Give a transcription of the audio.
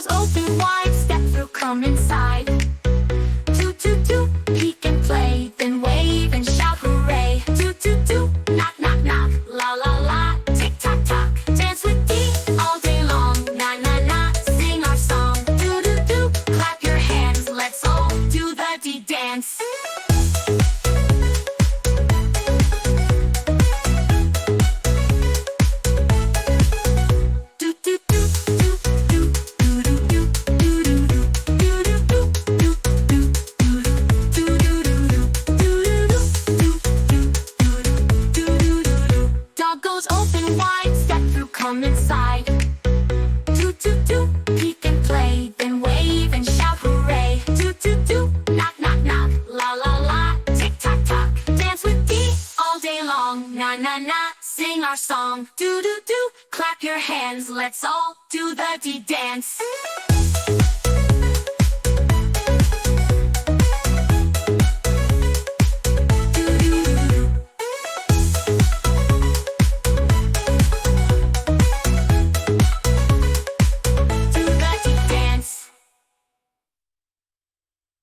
goes open wide, step through, come inside. Toot toot toot, peek and play, then wave and shout hooray. Toot toot toot, knock knock knock, la la la, tick tock tock. Dance with Dee all day long, na na na, sing our song. Doo doo doo, clap your hands, let's all do the Dee dance. Goes open wide, step through, come inside. Toot toot toot, peek and play, then wave and shout hooray. Toot toot toot, knock knock knock, la la la, tick tock tock. Dance with Dee all day long, na na na, sing our song. Doo doo doo, clap your hands, let's all do the Dee dance.